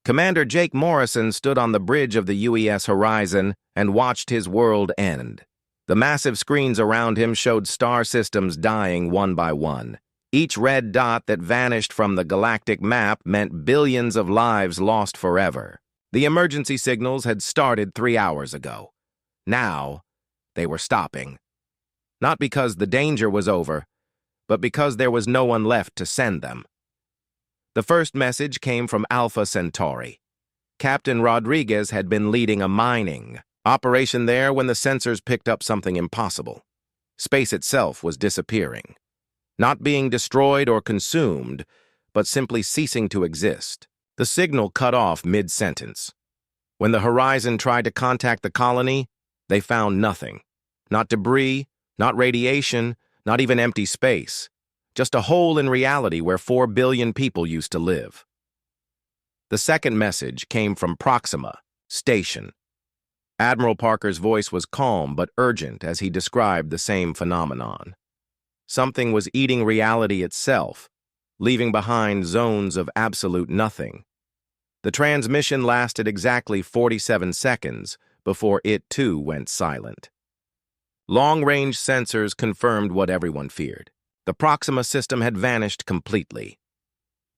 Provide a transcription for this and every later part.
Commander Jake Morrison stood on the bridge of the UES horizon and watched his world end. The massive screens around him showed star systems dying one by one. Each red dot that vanished from the galactic map meant billions of lives lost forever. The emergency signals had started 3 hours ago. Now, they were stopping. Not because the danger was over, but because there was no one left to send them. The first message came from Alpha Centauri. Captain Rodriguez had been leading a mining operation there when the sensors picked up something impossible. Space itself was disappearing. Not being destroyed or consumed, but simply ceasing to exist. The signal cut off mid-sentence. When the Horizon tried to contact the colony, they found nothing. Not debris, not radiation, not even empty space. Just a hole in reality where 4 billion people used to live. The second message came from Proxima, Station. Admiral Parker's voice was calm but urgent as he described the same phenomenon. Something was eating reality itself, leaving behind zones of absolute nothing. The transmission lasted exactly 47 seconds before it too went silent. Long-range sensors confirmed what everyone feared. The Proxima system had vanished completely.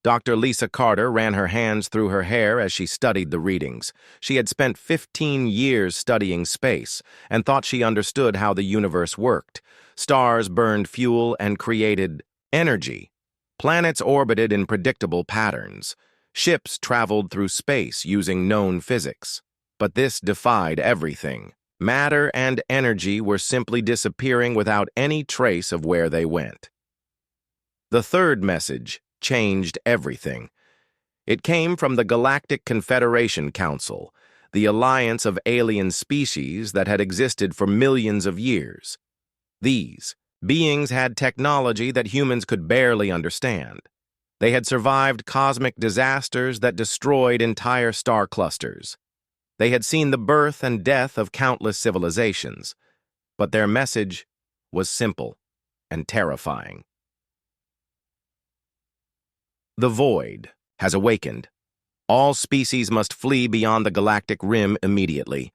Dr. Lisa Carter ran her hands through her hair as she studied the readings. She had spent 15 years studying space and thought she understood how the universe worked. Stars burned fuel and created energy. Planets orbited in predictable patterns. Ships traveled through space using known physics. But this defied everything. Matter and energy were simply disappearing without any trace of where they went. The third message changed everything. It came from the Galactic Confederation Council, the alliance of alien species that had existed for millions of years. These beings had technology that humans could barely understand. They had survived cosmic disasters that destroyed entire star clusters. They had seen the birth and death of countless civilizations, but their message was simple and terrifying. The void has awakened. All species must flee beyond the galactic rim immediately.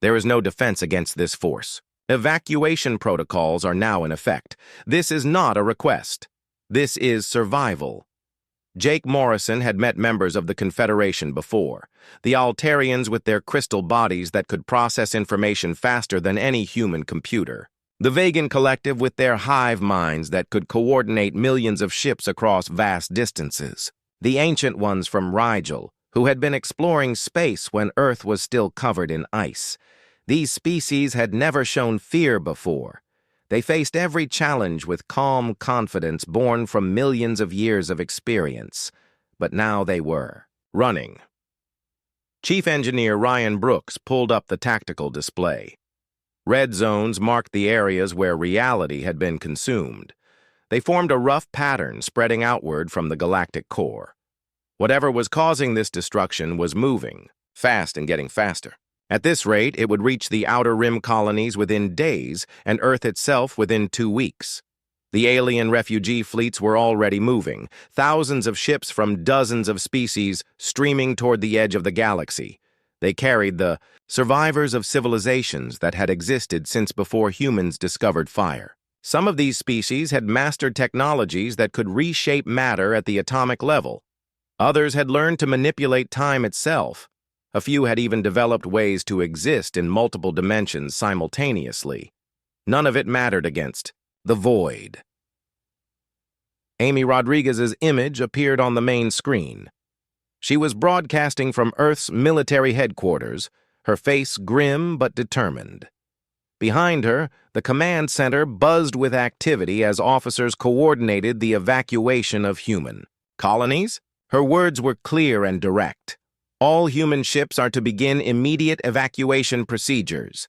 There is no defense against this force. Evacuation protocols are now in effect. This is not a request. This is survival. Jake Morrison had met members of the Confederation before, the Altarians with their crystal bodies that could process information faster than any human computer. The Vegan Collective with their hive minds that could coordinate millions of ships across vast distances. The Ancient Ones from Rigel, who had been exploring space when Earth was still covered in ice. These species had never shown fear before. They faced every challenge with calm confidence born from millions of years of experience. But now they were running. Chief Engineer Ryan Brooks pulled up the tactical display. Red zones marked the areas where reality had been consumed. They formed a rough pattern spreading outward from the galactic core. Whatever was causing this destruction was moving, fast and getting faster. At this rate, it would reach the outer rim colonies within days and Earth itself within 2 weeks. The alien refugee fleets were already moving, thousands of ships from dozens of species streaming toward the edge of the galaxy. They carried the survivors of civilizations that had existed since before humans discovered fire. Some of these species had mastered technologies that could reshape matter at the atomic level. Others had learned to manipulate time itself. A few had even developed ways to exist in multiple dimensions simultaneously. None of it mattered against the void. Amy Rodriguez's image appeared on the main screen. She was broadcasting from Earth's military headquarters, her face grim but determined. Behind her, the command center buzzed with activity as officers coordinated the evacuation of human colonies. Her words were clear and direct. All human ships are to begin immediate evacuation procedures.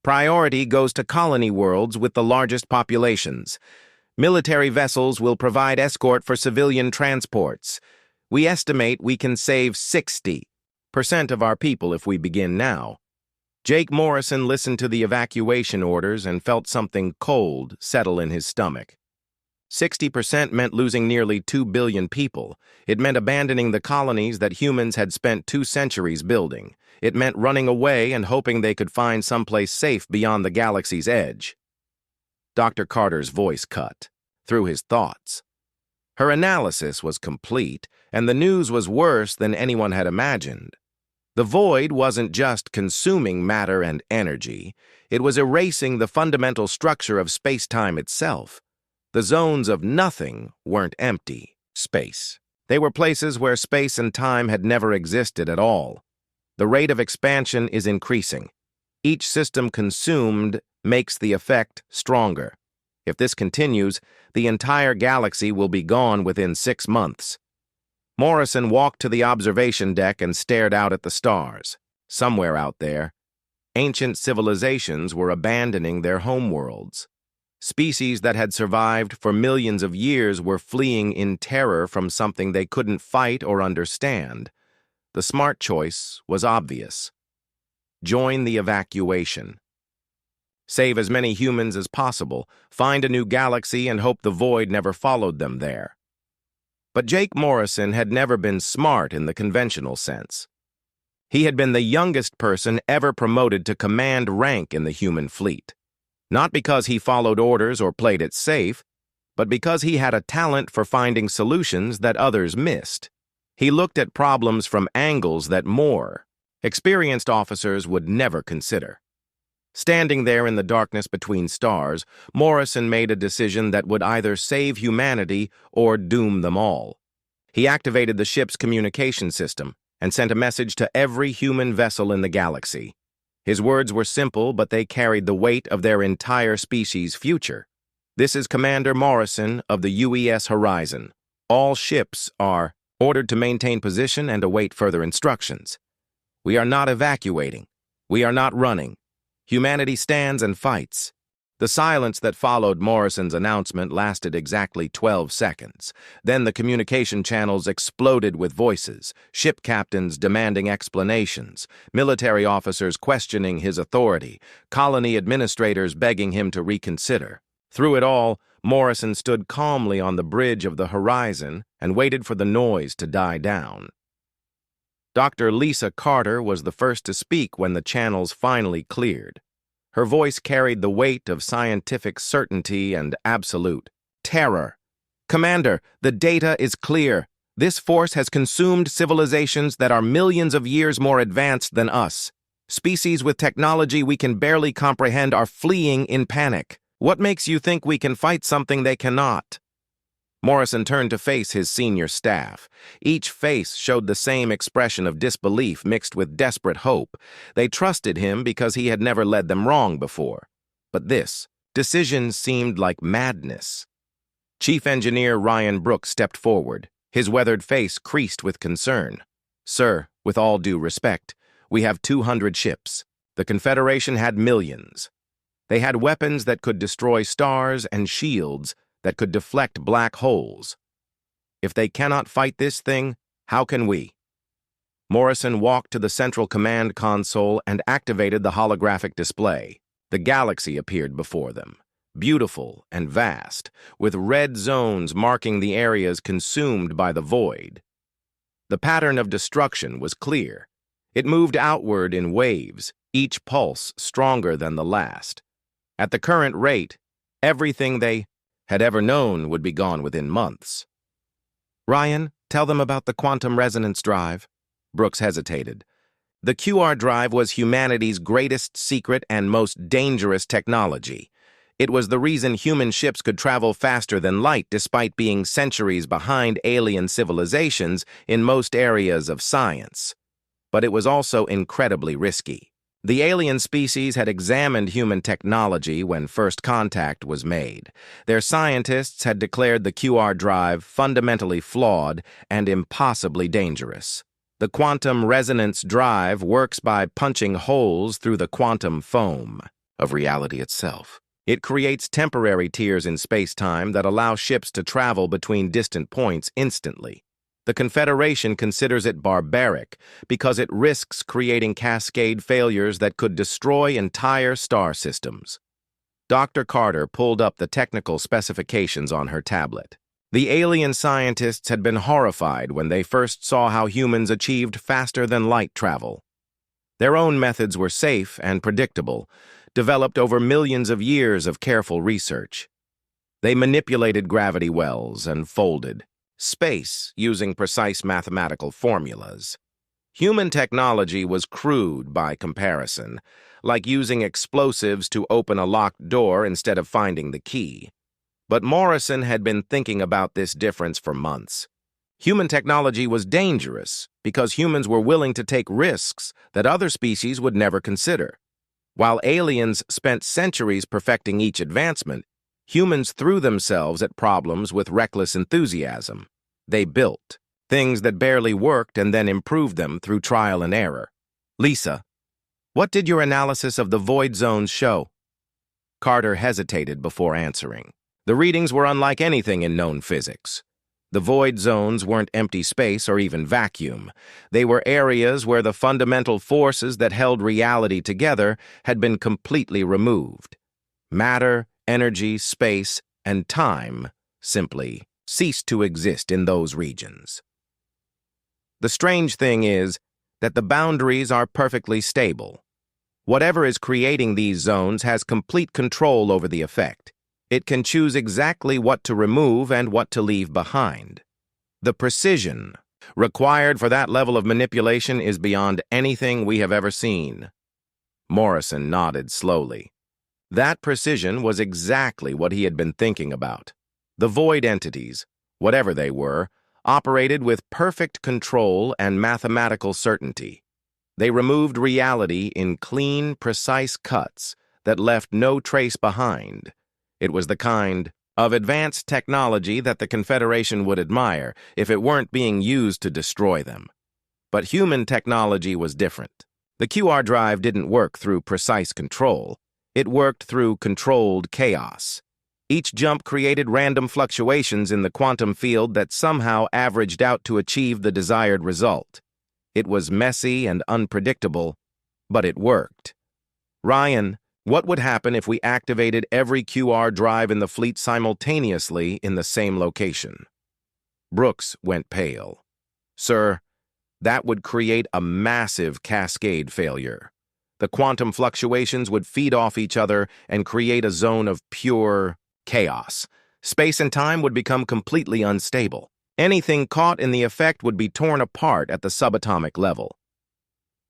Priority goes to colony worlds with the largest populations. Military vessels will provide escort for civilian transports. We estimate we can save 60% of our people if we begin now. Jake Morrison listened to the evacuation orders and felt something cold settle in his stomach. 60% meant losing nearly 2 billion people. It meant abandoning the colonies that humans had spent 2 centuries building. It meant running away and hoping they could find someplace safe beyond the galaxy's edge. Dr. Carter's voice cut through his thoughts. Her analysis was complete, and the news was worse than anyone had imagined. The void wasn't just consuming matter and energy, it was erasing the fundamental structure of space-time itself. The zones of nothing weren't empty space. They were places where space and time had never existed at all. The rate of expansion is increasing. Each system consumed makes the effect stronger. If this continues, the entire galaxy will be gone within 6 months. Morrison walked to the observation deck and stared out at the stars. Somewhere out there, ancient civilizations were abandoning their homeworlds. Species that had survived for millions of years were fleeing in terror from something they couldn't fight or understand. The smart choice was obvious. Join the evacuation. Save as many humans as possible, find a new galaxy, and hope the void never followed them there. But Jake Morrison had never been smart in the conventional sense. He had been the youngest person ever promoted to command rank in the human fleet. Not because he followed orders or played it safe, but because he had a talent for finding solutions that others missed. He looked at problems from angles that more experienced officers would never consider. Standing there in the darkness between stars, Morrison made a decision that would either save humanity or doom them all. He activated the ship's communication system and sent a message to every human vessel in the galaxy. His words were simple, but they carried the weight of their entire species' future. This is Commander Morrison of the UES Horizon. All ships are ordered to maintain position and await further instructions. We are not evacuating. We are not running. Humanity stands and fights. The silence that followed Morrison's announcement lasted exactly 12 seconds. Then the communication channels exploded with voices, ship captains demanding explanations, military officers questioning his authority, colony administrators begging him to reconsider. Through it all, Morrison stood calmly on the bridge of the horizon and waited for the noise to die down. Dr. Lisa Carter was the first to speak when the channels finally cleared. Her voice carried the weight of scientific certainty and absolute terror. Commander, the data is clear. This force has consumed civilizations that are millions of years more advanced than us. Species with technology we can barely comprehend are fleeing in panic. What makes you think we can fight something they cannot? Morrison turned to face his senior staff. Each face showed the same expression of disbelief mixed with desperate hope. They trusted him because he had never led them wrong before. But this decision seemed like madness. Chief Engineer Ryan Brooks stepped forward, his weathered face creased with concern. Sir, with all due respect, we have 200 ships. The Confederation had millions. They had weapons that could destroy stars and shields that could deflect black holes. If they cannot fight this thing, how can we? Morrison walked to the central command console and activated the holographic display. The galaxy appeared before them, beautiful and vast, with red zones marking the areas consumed by the void. The pattern of destruction was clear. It moved outward in waves, each pulse stronger than the last. At the current rate, everything they had ever known would be gone within months. Ryan, tell them about the quantum resonance drive. Brooks hesitated. The QR drive was humanity's greatest secret and most dangerous technology. It was the reason human ships could travel faster than light despite being centuries behind alien civilizations in most areas of science. But it was also incredibly risky. The alien species had examined human technology when first contact was made. Their scientists had declared the QR drive fundamentally flawed and impossibly dangerous. The quantum resonance drive works by punching holes through the quantum foam of reality itself. It creates temporary tiers in space-time that allow ships to travel between distant points instantly. The Confederation considers it barbaric because it risks creating cascade failures that could destroy entire star systems. Dr. Carter pulled up the technical specifications on her tablet. The alien scientists had been horrified when they first saw how humans achieved faster-than-light travel. Their own methods were safe and predictable, developed over millions of years of careful research. They manipulated gravity wells and folded space using precise mathematical formulas. Human technology was crude by comparison, like using explosives to open a locked door instead of finding the key. But Morrison had been thinking about this difference for months. Human technology was dangerous because humans were willing to take risks that other species would never consider. While aliens spent centuries perfecting each advancement, humans threw themselves at problems with reckless enthusiasm. They built things that barely worked and then improved them through trial and error. Lisa, what did your analysis of the void zones show? Carter hesitated before answering. The readings were unlike anything in known physics. The void zones weren't empty space or even vacuum. They were areas where the fundamental forces that held reality together had been completely removed. Matter, energy, space, and time simply ceased to exist in those regions. The strange thing is that the boundaries are perfectly stable. Whatever is creating these zones has complete control over the effect. It can choose exactly what to remove and what to leave behind. The precision required for that level of manipulation is beyond anything we have ever seen. Morrison nodded slowly. That precision was exactly what he had been thinking about. The void entities, whatever they were, operated with perfect control and mathematical certainty. They removed reality in clean, precise cuts that left no trace behind. It was the kind of advanced technology that the Confederation would admire if it weren't being used to destroy them. But human technology was different. The QR drive didn't work through precise control. It worked through controlled chaos. Each jump created random fluctuations in the quantum field that somehow averaged out to achieve the desired result. It was messy and unpredictable, but it worked. Ryan, what would happen if we activated every QR drive in the fleet simultaneously in the same location? Brooks went pale. Sir, that would create a massive cascade failure. The quantum fluctuations would feed off each other and create a zone of pure chaos. Space and time would become completely unstable. Anything caught in the effect would be torn apart at the subatomic level.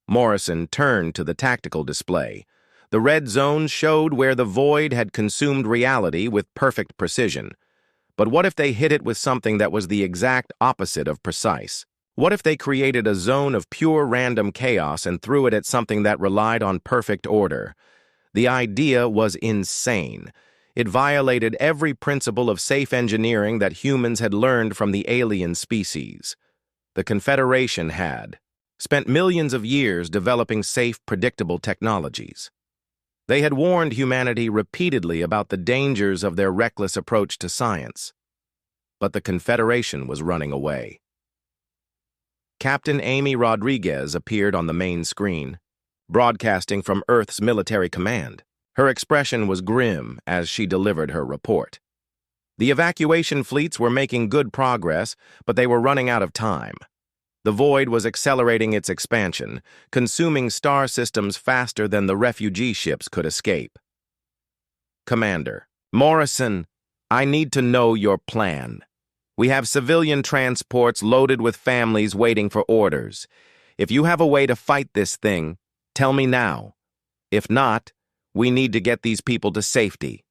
Morrison turned to the tactical display. The red zones showed where the void had consumed reality with perfect precision. But what if they hit it with something that was the exact opposite of precise? What if they created a zone of pure random chaos and threw it at something that relied on perfect order? The idea was insane. It violated every principle of safe engineering that humans had learned from the alien species. The Confederation had spent millions of years developing safe, predictable technologies. They had warned humanity repeatedly about the dangers of their reckless approach to science. But the Confederation was running away. Captain Amy Rodriguez appeared on the main screen, broadcasting from Earth's military command. Her expression was grim as she delivered her report. The evacuation fleets were making good progress, but they were running out of time. The void was accelerating its expansion, consuming star systems faster than the refugee ships could escape. Commander, Morrison, I need to know your plan. We have civilian transports loaded with families waiting for orders. If you have a way to fight this thing, tell me now. If not, we need to get these people to safety.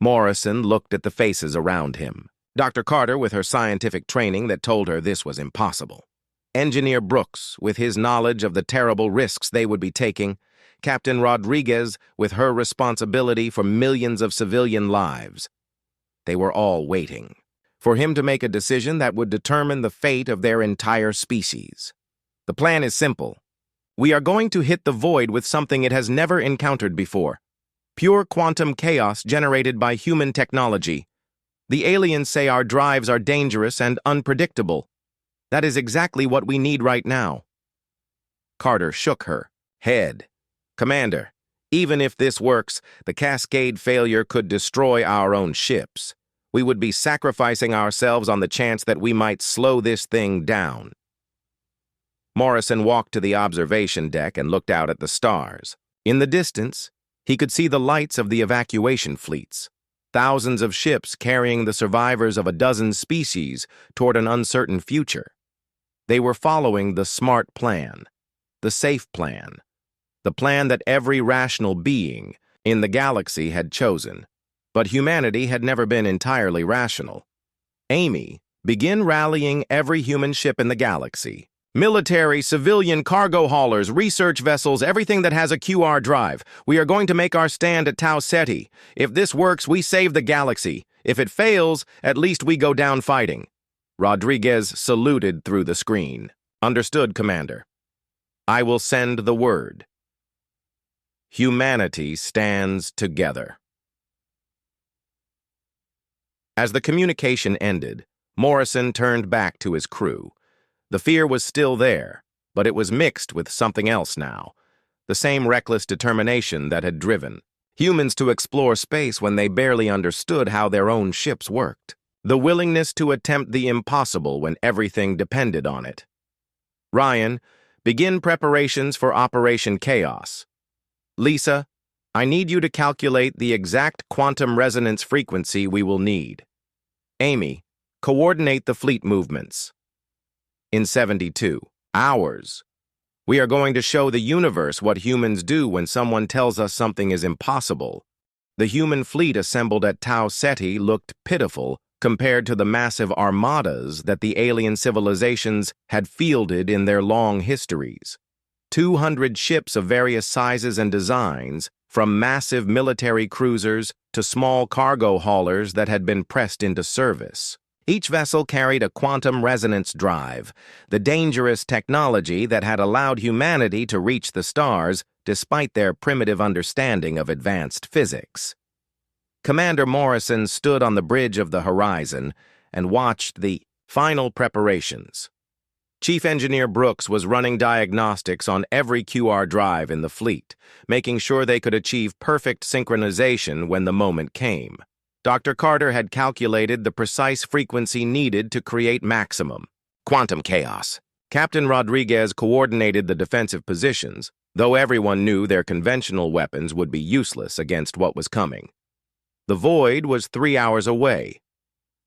Morrison looked at the faces around him. Dr. Carter with her scientific training that told her this was impossible. Engineer Brooks with his knowledge of the terrible risks they would be taking. Captain Rodriguez with her responsibility for millions of civilian lives. They were all waiting for him to make a decision that would determine the fate of their entire species. The plan is simple. We are going to hit the void with something it has never encountered before. Pure quantum chaos generated by human technology. The aliens say our drives are dangerous and unpredictable. That is exactly what we need right now. Carter shook her head. Commander, Even if this works, the cascade failure could destroy our own ships. We would be sacrificing ourselves on the chance that we might slow this thing down. Morrison walked to the observation deck and looked out at the stars. In the distance, he could see the lights of the evacuation fleets, thousands of ships carrying the survivors of a dozen species toward an uncertain future. They were following the smart plan, the safe plan, the plan that every rational being in the galaxy had chosen. But humanity had never been entirely rational. Amy, begin rallying every human ship in the galaxy. Military, civilian, cargo haulers, research vessels, everything that has a QR drive. We are going to make our stand at Tau Ceti. If this works, we save the galaxy. If it fails, at least we go down fighting. Rodriguez saluted through the screen. Understood, Commander. I will send the word. Humanity stands together. As the communication ended, Morrison turned back to his crew. The fear was still there, but it was mixed with something else now. The same reckless determination that had driven humans to explore space when they barely understood how their own ships worked. The willingness to attempt the impossible when everything depended on it. Ryan, begin preparations for Operation Chaos. Lisa, I need you to calculate the exact quantum resonance frequency we will need. Amy, coordinate the fleet movements. In 72 hours, we are going to show the universe what humans do when someone tells us something is impossible. The human fleet assembled at Tau Ceti looked pitiful compared to the massive armadas that the alien civilizations had fielded in their long histories. 200 ships of various sizes and designs, from massive military cruisers to small cargo haulers that had been pressed into service. Each vessel carried a quantum resonance drive, the dangerous technology that had allowed humanity to reach the stars despite their primitive understanding of advanced physics. Commander Morrison stood on the bridge of the horizon and watched the final preparations. Chief Engineer Brooks was running diagnostics on every QR drive in the fleet, making sure they could achieve perfect synchronization when the moment came. Dr. Carter had calculated the precise frequency needed to create maximum quantum chaos. Captain Rodriguez coordinated the defensive positions, though everyone knew their conventional weapons would be useless against what was coming. The void was 3 hours away.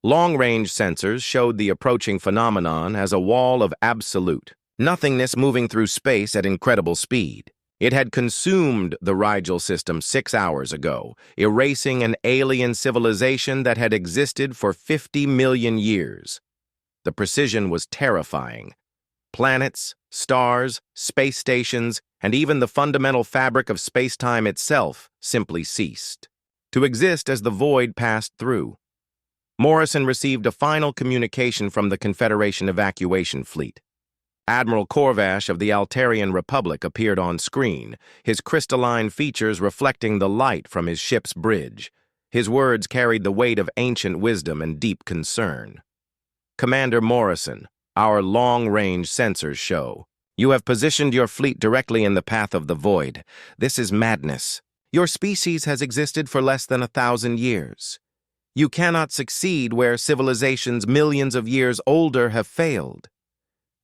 Long-range sensors showed the approaching phenomenon as a wall of absolute nothingness moving through space at incredible speed. It had consumed the Rigel system 6 hours ago, erasing an alien civilization that had existed for 50 million years. The precision was terrifying. Planets, stars, space stations, and even the fundamental fabric of space-time itself simply ceased to exist as the void passed through. Morrison received a final communication from the Confederation evacuation fleet. Admiral Corvash of the Altarian Republic appeared on screen, his crystalline features reflecting the light from his ship's bridge. His words carried the weight of ancient wisdom and deep concern. Commander Morrison, our long-range sensors show. You have positioned your fleet directly in the path of the void. This is madness. Your species has existed for less than 1,000 years. You cannot succeed where civilizations millions of years older have failed.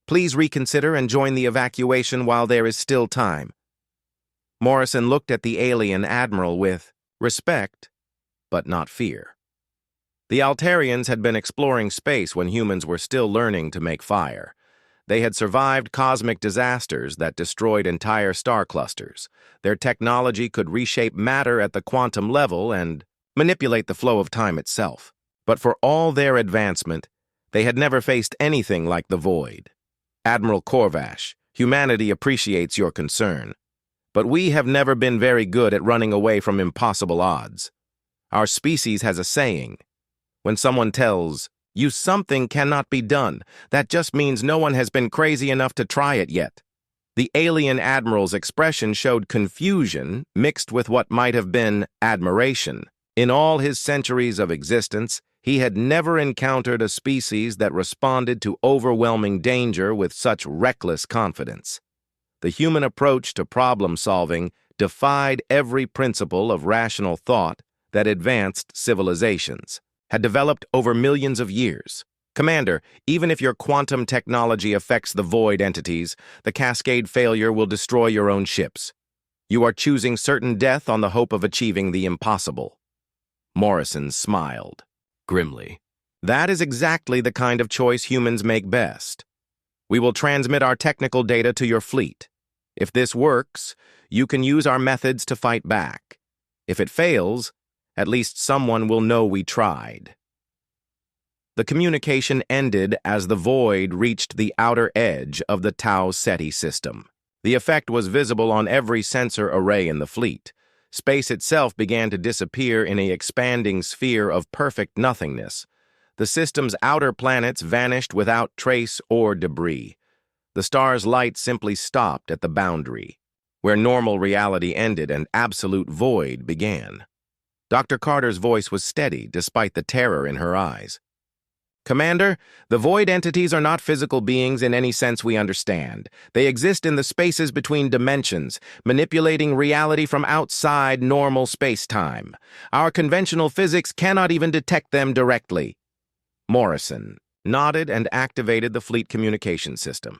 Please reconsider and join the evacuation while there is still time. Morrison looked at the alien admiral with respect, but not fear. The Altarians had been exploring space when humans were still learning to make fire. They had survived cosmic disasters that destroyed entire star clusters. Their technology could reshape matter at the quantum level and manipulate the flow of time itself. But for all their advancement, they had never faced anything like the void. Admiral Corvash, humanity appreciates your concern, but we have never been very good at running away from impossible odds. Our species has a saying. When someone tells you something cannot be done, that just means no one has been crazy enough to try it yet. The alien admiral's expression showed confusion mixed with what might have been admiration. In all his centuries of existence, he had never encountered a species that responded to overwhelming danger with such reckless confidence. The human approach to problem-solving defied every principle of rational thought that advanced civilizations had developed over millions of years. Commander, even if your quantum technology affects the void entities, the cascade failure will destroy your own ships. You are choosing certain death on the hope of achieving the impossible. Morrison smiled grimly. That is exactly the kind of choice humans make best. We will transmit our technical data to your fleet. If this works, you can use our methods to fight back. If it fails, at least someone will know we tried. The communication ended as the void reached the outer edge of the Tau Ceti system. The effect was visible on every sensor array in the fleet. Space itself began to disappear in an expanding sphere of perfect nothingness. The system's outer planets vanished without trace or debris. The star's light simply stopped at the boundary, where normal reality ended and absolute void began. Dr. Carter's voice was steady despite the terror in her eyes. Commander, the void entities are not physical beings in any sense we understand. They exist in the spaces between dimensions, manipulating reality from outside normal space-time. Our conventional physics cannot even detect them directly. Morrison nodded and activated the fleet communication system.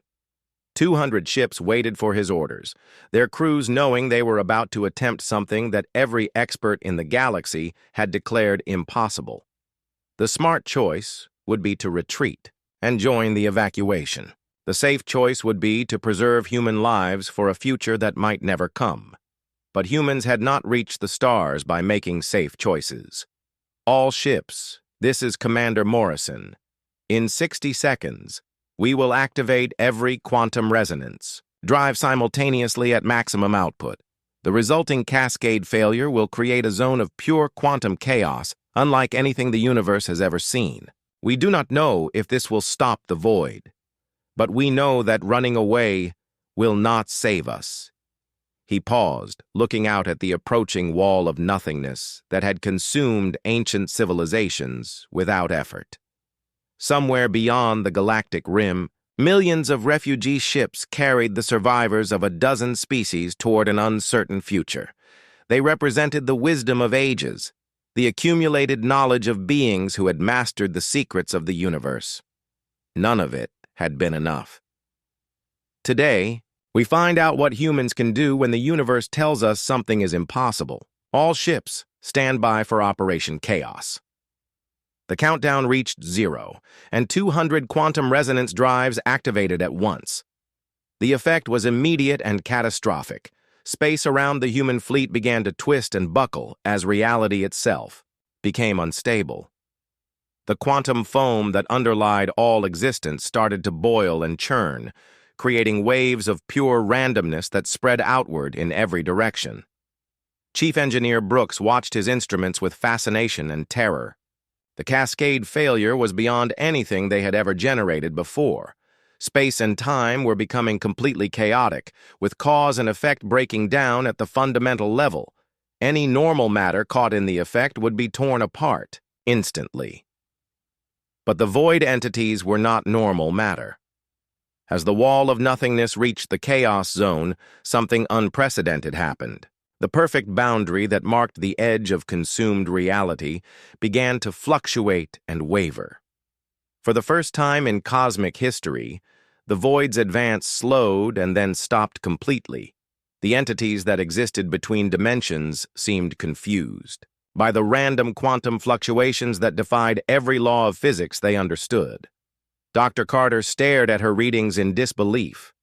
200 ships waited for his orders, their crews knowing they were about to attempt something that every expert in the galaxy had declared impossible. The smart choice would be to retreat and join the evacuation. The safe choice would be to preserve human lives for a future that might never come. But humans had not reached the stars by making safe choices. All ships, this is Commander Morrison. In 60 seconds, we will activate every quantum resonance, drive simultaneously at maximum output. The resulting cascade failure will create a zone of pure quantum chaos, unlike anything the universe has ever seen. We do not know if this will stop the void, but we know that running away will not save us. He paused, looking out at the approaching wall of nothingness that had consumed ancient civilizations without effort. Somewhere beyond the galactic rim, millions of refugee ships carried the survivors of a dozen species toward an uncertain future. They represented the wisdom of ages, the accumulated knowledge of beings who had mastered the secrets of the universe. None of it had been enough. Today, we find out what humans can do when the universe tells us something is impossible. All ships stand by for Operation Chaos. The countdown reached 0, and 200 quantum resonance drives activated at once. The effect was immediate and catastrophic. Space around the human fleet began to twist and buckle as reality itself became unstable. The quantum foam that underlied all existence started to boil and churn, creating waves of pure randomness that spread outward in every direction. Chief Engineer Brooks watched his instruments with fascination and terror. The cascade failure was beyond anything they had ever generated before. Space and time were becoming completely chaotic, with cause and effect breaking down at the fundamental level. Any normal matter caught in the effect would be torn apart instantly. But the void entities were not normal matter. As the wall of nothingness reached the chaos zone, something unprecedented happened. The perfect boundary that marked the edge of consumed reality began to fluctuate and waver. For the first time in cosmic history, the void's advance slowed and then stopped completely. The entities that existed between dimensions seemed confused by the random quantum fluctuations that defied every law of physics they understood. Dr. Carter stared at her readings in disbelief.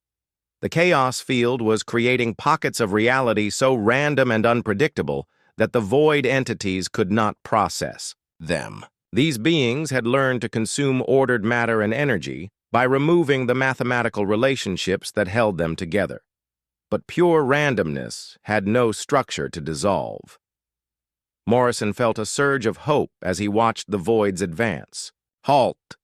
The chaos field was creating pockets of reality so random and unpredictable that the void entities could not process them. These beings had learned to consume ordered matter and energy by removing the mathematical relationships that held them together. But pure randomness had no structure to dissolve. Morrison felt a surge of hope as he watched the void's advance. Halt!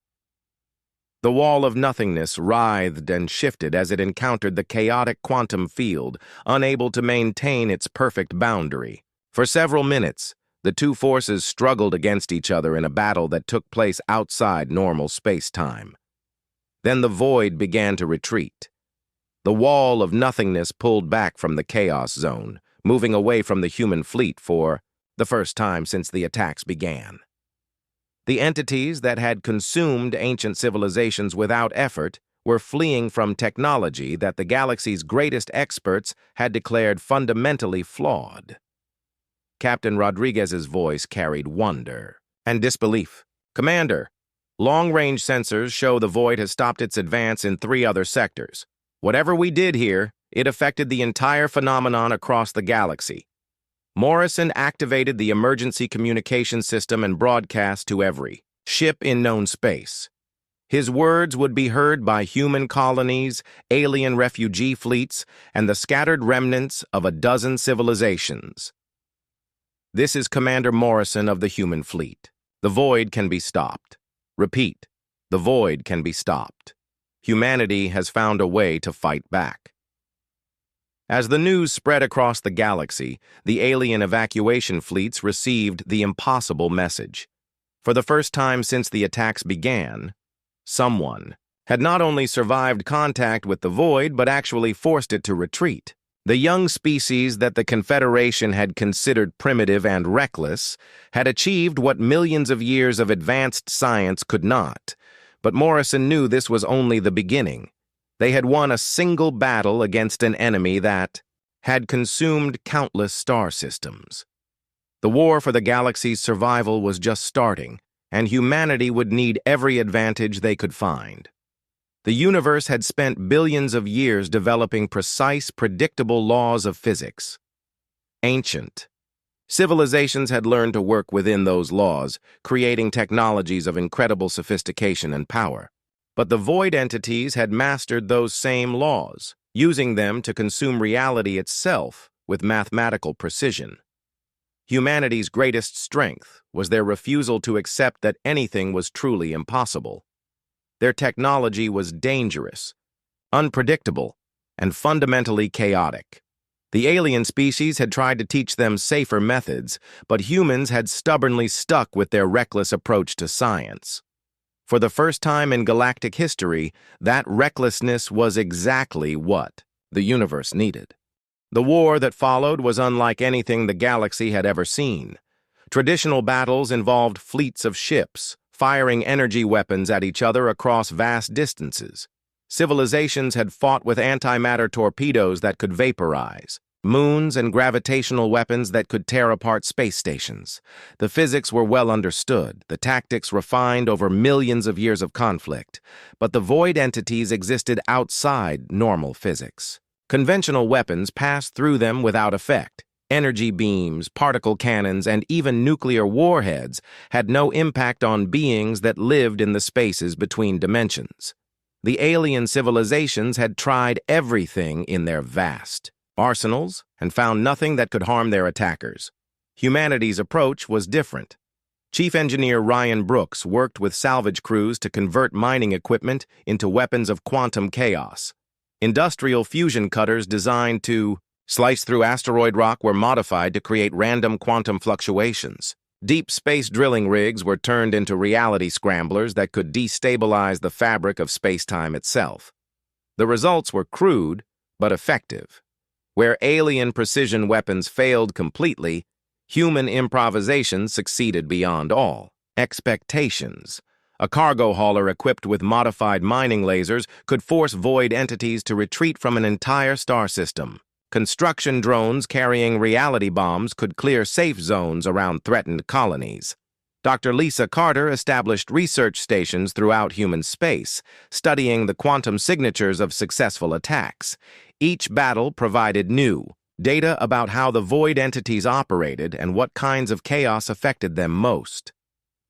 The wall of nothingness writhed and shifted as it encountered the chaotic quantum field, unable to maintain its perfect boundary. For several minutes, the two forces struggled against each other in a battle that took place outside normal space-time. Then the void began to retreat. The wall of nothingness pulled back from the chaos zone, moving away from the human fleet for the first time since the attacks began. The entities that had consumed ancient civilizations without effort were fleeing from technology that the galaxy's greatest experts had declared fundamentally flawed. Captain Rodriguez's voice carried wonder and disbelief. "Commander, long-range sensors show the Void has stopped its advance in 3 other sectors. Whatever we did here, it affected the entire phenomenon across the galaxy. Morrison activated the emergency communication system and broadcast to every ship in known space. His words would be heard by human colonies, alien refugee fleets, and the scattered remnants of a dozen civilizations. This is Commander Morrison of the human fleet. The Void can be stopped. Repeat, the Void can be stopped. Humanity has found a way to fight back." As the news spread across the galaxy, the alien evacuation fleets received the impossible message. For the first time since the attacks began, someone had not only survived contact with the Void, but actually forced it to retreat. The young species that the Confederation had considered primitive and reckless had achieved what millions of years of advanced science could not. But Morrison knew this was only the beginning. They had won a single battle against an enemy that had consumed countless star systems. The war for the galaxy's survival was just starting, and humanity would need every advantage they could find. The universe had spent billions of years developing precise, predictable laws of physics. Ancient civilizations had learned to work within those laws, creating technologies of incredible sophistication and power. But the Void entities had mastered those same laws, using them to consume reality itself with mathematical precision. Humanity's greatest strength was their refusal to accept that anything was truly impossible. Their technology was dangerous, unpredictable, and fundamentally chaotic. The alien species had tried to teach them safer methods, but humans had stubbornly stuck with their reckless approach to science. For the first time in galactic history, that recklessness was exactly what the universe needed. The war that followed was unlike anything the galaxy had ever seen. Traditional battles involved fleets of ships, firing energy weapons at each other across vast distances. Civilizations had fought with antimatter torpedoes that could vaporize, moons and gravitational weapons that could tear apart space stations. The physics were well understood, the tactics refined over millions of years of conflict, but the Void entities existed outside normal physics. Conventional weapons passed through them without effect. Energy beams, particle cannons, and even nuclear warheads had no impact on beings that lived in the spaces between dimensions. The alien civilizations had tried everything in their vast arsenals and found nothing that could harm their attackers. Humanity's approach was different. Chief Engineer Ryan Brooks worked with salvage crews to convert mining equipment into weapons of quantum chaos. Industrial fusion cutters designed to slice through asteroid rock were modified to create random quantum fluctuations. Deep space drilling rigs were turned into reality scramblers that could destabilize the fabric of space-time itself. The results were crude, but effective. Where alien precision weapons failed completely, human improvisation succeeded beyond all expectations. A cargo hauler equipped with modified mining lasers could force Void entities to retreat from an entire star system. Construction drones carrying reality bombs could clear safe zones around threatened colonies. Dr. Lisa Carter established research stations throughout human space, studying the quantum signatures of successful attacks. Each battle provided new data about how the Void entities operated and what kinds of chaos affected them most.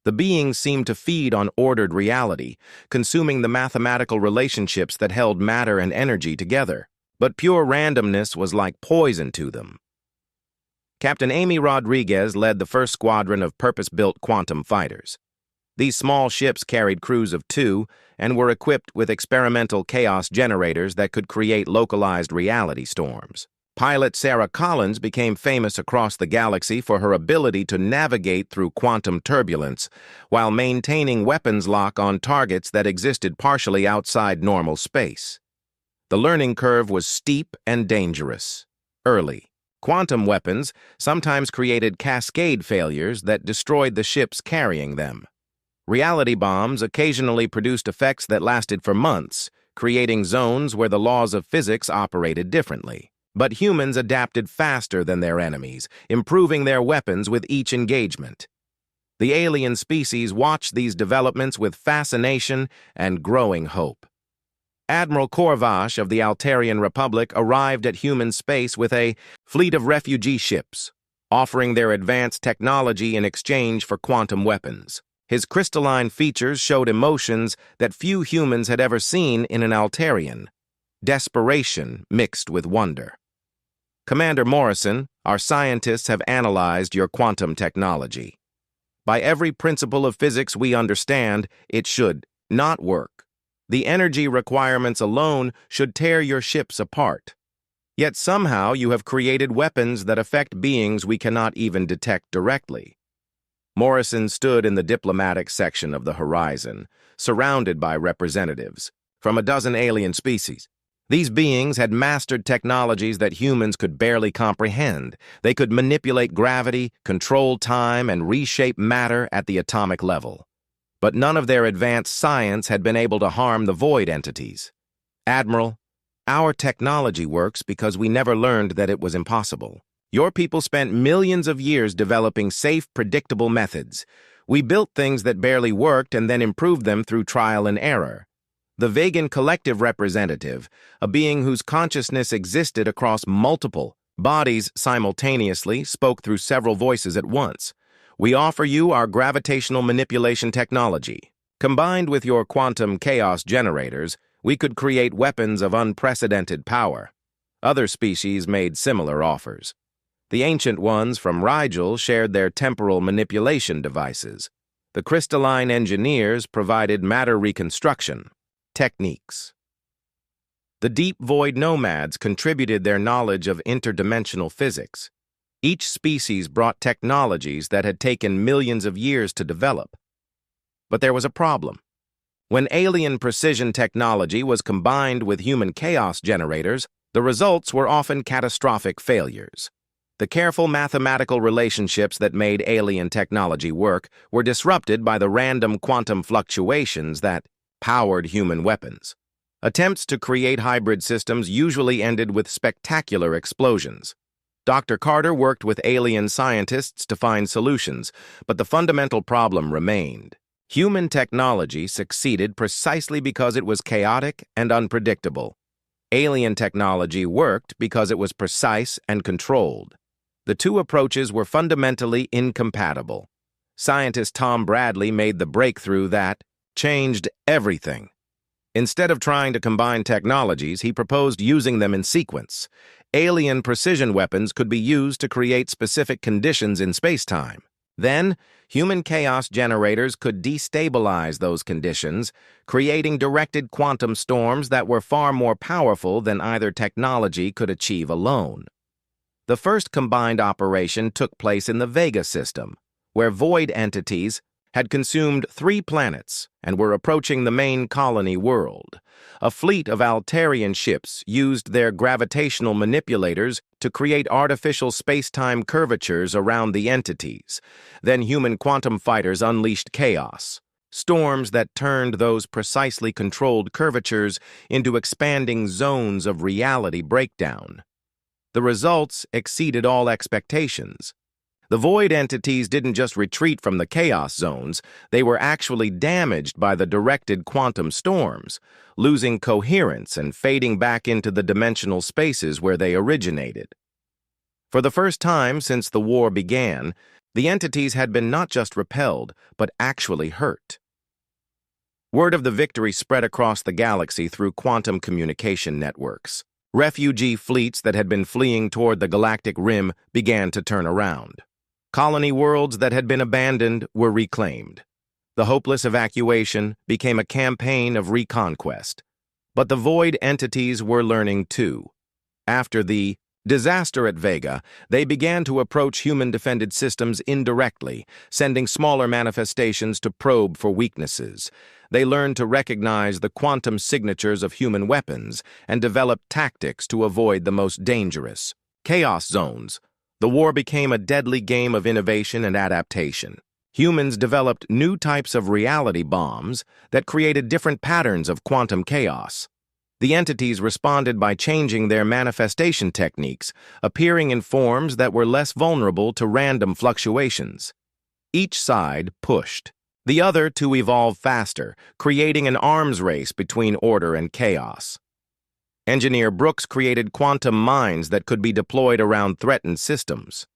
The beings seemed to feed on ordered reality, consuming the mathematical relationships that held matter and energy together. But pure randomness was like poison to them. Captain Amy Rodriguez led the first squadron of purpose-built quantum fighters. These small ships carried crews of 2 and were equipped with experimental chaos generators that could create localized reality storms. Pilot Sarah Collins became famous across the galaxy for her ability to navigate through quantum turbulence while maintaining weapons lock on targets that existed partially outside normal space. The learning curve was steep and dangerous. Early, Quantum weapons sometimes created cascade failures that destroyed the ships carrying them. Reality bombs occasionally produced effects that lasted for months, creating zones where the laws of physics operated differently. But humans adapted faster than their enemies, improving their weapons with each engagement. The alien species watched these developments with fascination and growing hope. Admiral Korvash of the Altarian Republic arrived at human space with a fleet of refugee ships, offering their advanced technology in exchange for quantum weapons. His crystalline features showed emotions that few humans had ever seen in an Altarian, desperation mixed with wonder. Commander Morrison, our scientists have analyzed your quantum technology. By every principle of physics we understand, it should not work. The energy requirements alone should tear your ships apart. Yet somehow you have created weapons that affect beings we cannot even detect directly. Morrison stood in the diplomatic section of the horizon, surrounded by representatives from a dozen alien species. These beings had mastered technologies that humans could barely comprehend. They could manipulate gravity, control time, and reshape matter at the atomic level. But none of their advanced science had been able to harm the void entities. Admiral, our technology works because we never learned that it was impossible. Your people spent millions of years developing safe, predictable methods. We built things that barely worked and then improved them through trial and error. The Vegan Collective Representative, a being whose consciousness existed across multiple bodies simultaneously, spoke through several voices at once. We offer you our gravitational manipulation technology. Combined with your quantum chaos generators, we could create weapons of unprecedented power. Other species made similar offers. The ancient ones from Rigel shared their temporal manipulation devices. The crystalline engineers provided matter reconstruction techniques. The deep void nomads contributed their knowledge of interdimensional physics. Each species brought technologies that had taken millions of years to develop. But there was a problem. When alien precision technology was combined with human chaos generators, the results were often catastrophic failures. The careful mathematical relationships that made alien technology work were disrupted by the random quantum fluctuations that powered human weapons. Attempts to create hybrid systems usually ended with spectacular explosions. Dr. Carter worked with alien scientists to find solutions, but the fundamental problem remained. Human technology succeeded precisely because it was chaotic and unpredictable. Alien technology worked because it was precise and controlled. The two approaches were fundamentally incompatible. Scientist Tom Bradley made the breakthrough that changed everything. Instead of trying to combine technologies, he proposed using them in sequence. Alien precision weapons could be used to create specific conditions in space-time. Then, human chaos generators could destabilize those conditions, creating directed quantum storms that were far more powerful than either technology could achieve alone. The first combined operation took place in the Vega system, where void entities had consumed 3 planets and were approaching the main colony world. A fleet of Altarian ships used their gravitational manipulators to create artificial space-time curvatures around the entities. Then human quantum fighters unleashed chaos, storms that turned those precisely controlled curvatures into expanding zones of reality breakdown. The results exceeded all expectations. The void entities didn't just retreat from the chaos zones, they were actually damaged by the directed quantum storms, losing coherence and fading back into the dimensional spaces where they originated. For the first time since the war began, the entities had been not just repelled, but actually hurt. Word of the victory spread across the galaxy through quantum communication networks. Refugee fleets that had been fleeing toward the galactic rim began to turn around. Colony worlds that had been abandoned were reclaimed. The hopeless evacuation became a campaign of reconquest. But the void entities were learning too. After the disaster at Vega, they began to approach human-defended systems indirectly, sending smaller manifestations to probe for weaknesses. They learned to recognize the quantum signatures of human weapons and developed tactics to avoid the most dangerous. Chaos zones. The war became a deadly game of innovation and adaptation. Humans developed new types of reality bombs that created different patterns of quantum chaos. The entities responded by changing their manifestation techniques, appearing in forms that were less vulnerable to random fluctuations. Each side pushed the other to evolve faster, creating an arms race between order and chaos. Engineer Brooks created quantum mines that could be deployed around threatened systems.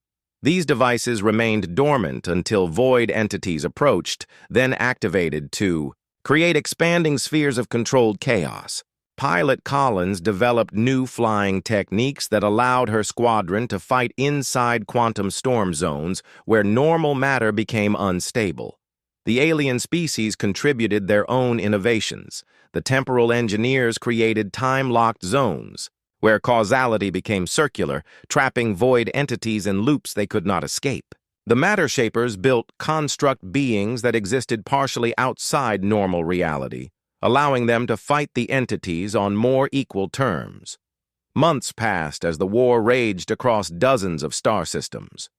These devices remained dormant until void entities approached, then activated to create expanding spheres of controlled chaos. Pilot Collins developed new flying techniques that allowed her squadron to fight inside quantum storm zones where normal matter became unstable. The alien species contributed their own innovations. The temporal engineers created time-locked zones, where causality became circular, trapping void entities in loops they could not escape. The matter shapers built construct beings that existed partially outside normal reality, allowing them to fight the entities on more equal terms. Months passed as the war raged across dozens of star systems.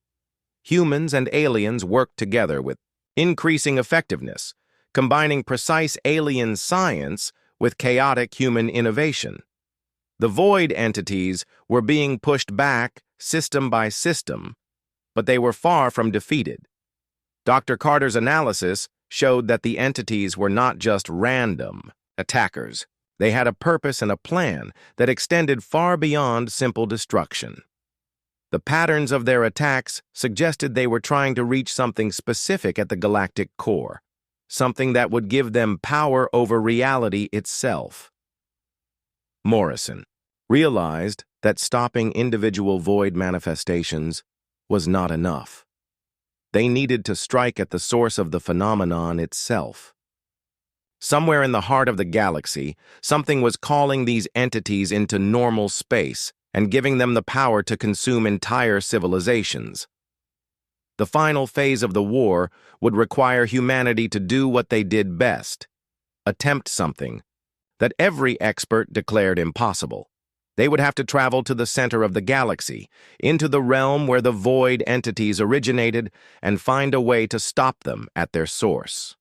Humans and aliens worked together with increasing effectiveness, combining precise alien science with chaotic human innovation. The void entities were being pushed back system by system, but they were far from defeated. Dr. Carter's analysis showed that the entities were not just random attackers. They had a purpose and a plan that extended far beyond simple destruction. The patterns of their attacks suggested they were trying to reach something specific at the galactic core, something that would give them power over reality itself. Morrison realized that stopping individual void manifestations was not enough. They needed to strike at the source of the phenomenon itself. Somewhere in the heart of the galaxy, something was calling these entities into normal space and giving them the power to consume entire civilizations. The final phase of the war would require humanity to do what they did best, attempt something that every expert declared impossible. They would have to travel to the center of the galaxy, into the realm where the void entities originated, and find a way to stop them at their source.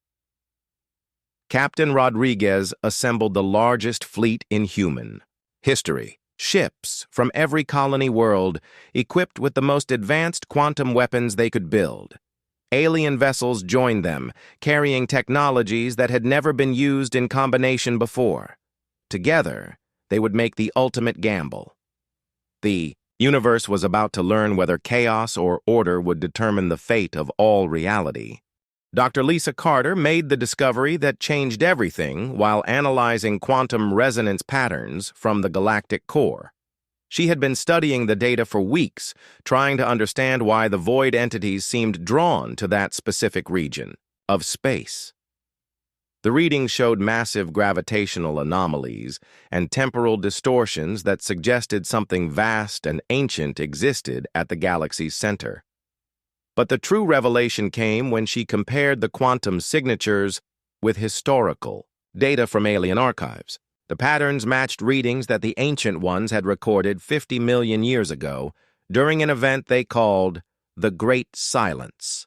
Captain Rodriguez assembled the largest fleet in human history. Ships from every colony world, equipped with the most advanced quantum weapons they could build. Alien vessels joined them, carrying technologies that had never been used in combination before. Together, they would make the ultimate gamble. The universe was about to learn whether chaos or order would determine the fate of all reality. Dr. Lisa Carter made the discovery that changed everything while analyzing quantum resonance patterns from the galactic core. She had been studying the data for weeks, trying to understand why the void entities seemed drawn to that specific region of space. The readings showed massive gravitational anomalies and temporal distortions that suggested something vast and ancient existed at the galaxy's center. But the true revelation came when she compared the quantum signatures with historical data from alien archives. The patterns matched readings that the ancient ones had recorded 50 million years ago during an event they called the Great Silence.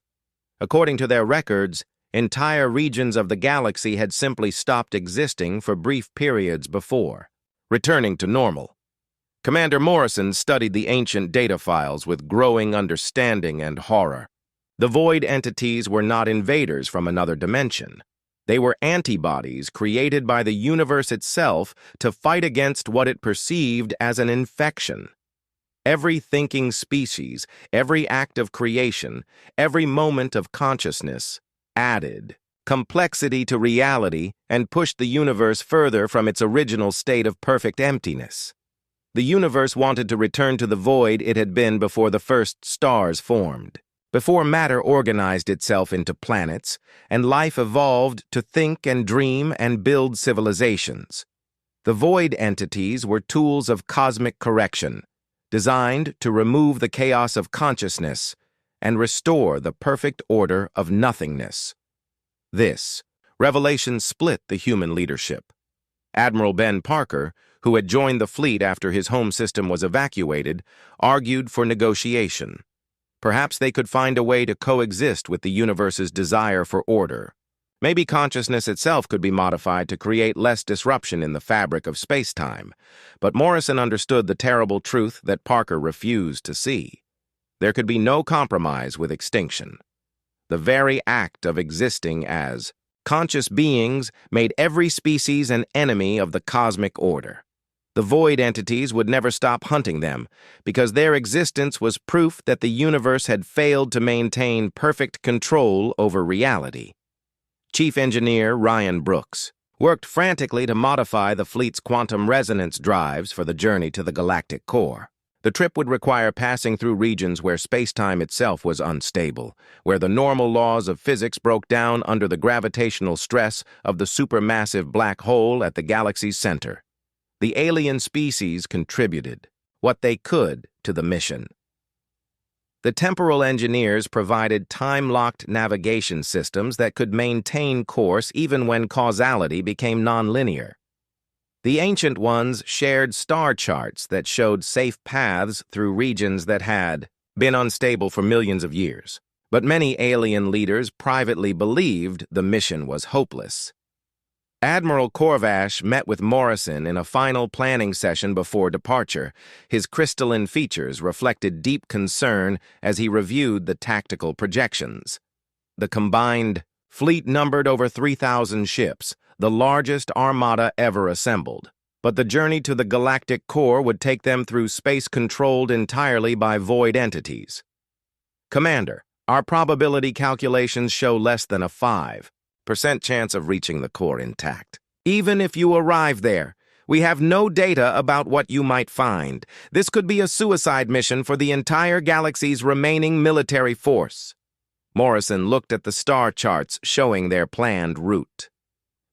According to their records, entire regions of the galaxy had simply stopped existing for brief periods before, returning to normal. Commander Morrison studied the ancient data files with growing understanding and horror. The void entities were not invaders from another dimension. They were antibodies created by the universe itself to fight against what it perceived as an infection. Every thinking species, every act of creation, every moment of consciousness added complexity to reality and pushed the universe further from its original state of perfect emptiness. The universe wanted to return to the void it had been before the first stars formed, before matter organized itself into planets, and life evolved to think and dream and build civilizations. The void entities were tools of cosmic correction, designed to remove the chaos of consciousness and restore the perfect order of nothingness. This revelation split the human leadership. Admiral Ben Parker, who had joined the fleet after his home system was evacuated, argued for negotiation. Perhaps they could find a way to coexist with the universe's desire for order. Maybe consciousness itself could be modified to create less disruption in the fabric of space-time. But Morrison understood the terrible truth that Parker refused to see. There could be no compromise with extinction. The very act of existing as conscious beings made every species an enemy of the cosmic order. The void entities would never stop hunting them, because their existence was proof that the universe had failed to maintain perfect control over reality. Chief Engineer Ryan Brooks worked frantically to modify the fleet's quantum resonance drives for the journey to the galactic core. The trip would require passing through regions where space-time itself was unstable, where the normal laws of physics broke down under the gravitational stress of the supermassive black hole at the galaxy's center. The alien species contributed what they could to the mission. The temporal engineers provided time-locked navigation systems that could maintain course even when causality became nonlinear. The ancient ones shared star charts that showed safe paths through regions that had been unstable for millions of years. But many alien leaders privately believed the mission was hopeless. Admiral Corvash met with Morrison in a final planning session before departure. His crystalline features reflected deep concern as he reviewed the tactical projections. The combined fleet numbered over 3,000 ships, the largest armada ever assembled. But the journey to the galactic core would take them through space controlled entirely by void entities. Commander, our probability calculations show less than a 5% chance of reaching the core intact. Even if you arrive there, we have no data about what you might find. This could be a suicide mission for the entire galaxy's remaining military force. Morrison looked at the star charts showing their planned route.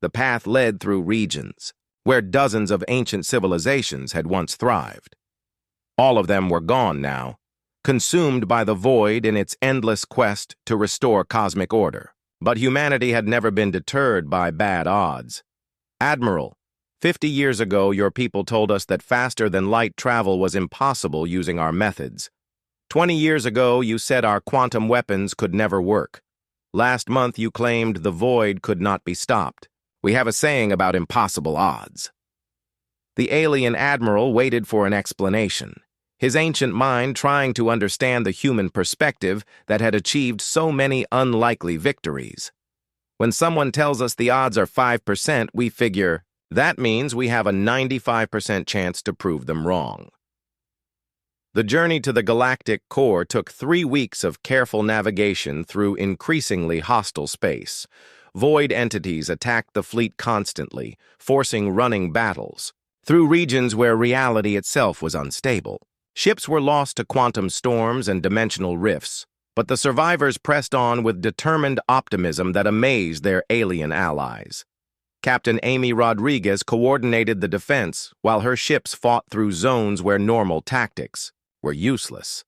The path led through regions where dozens of ancient civilizations had once thrived. All of them were gone now, consumed by the void in its endless quest to restore cosmic order. But humanity had never been deterred by bad odds. Admiral, 50 years ago your people told us that faster-than-light travel was impossible using our methods. 20 years ago you said our quantum weapons could never work. Last month you claimed the void could not be stopped. We have a saying about impossible odds. The alien admiral waited for an explanation, his ancient mind trying to understand the human perspective that had achieved so many unlikely victories. When someone tells us the odds are 5%, we figure, that means we have a 95% chance to prove them wrong. The journey to the galactic core took 3 weeks of careful navigation through increasingly hostile space. Void entities attacked the fleet constantly, forcing running battles, through regions where reality itself was unstable. Ships were lost to quantum storms and dimensional rifts, but the survivors pressed on with determined optimism that amazed their alien allies. Captain Amy Rodriguez coordinated the defense, while her ships fought through zones where normal tactics were useless.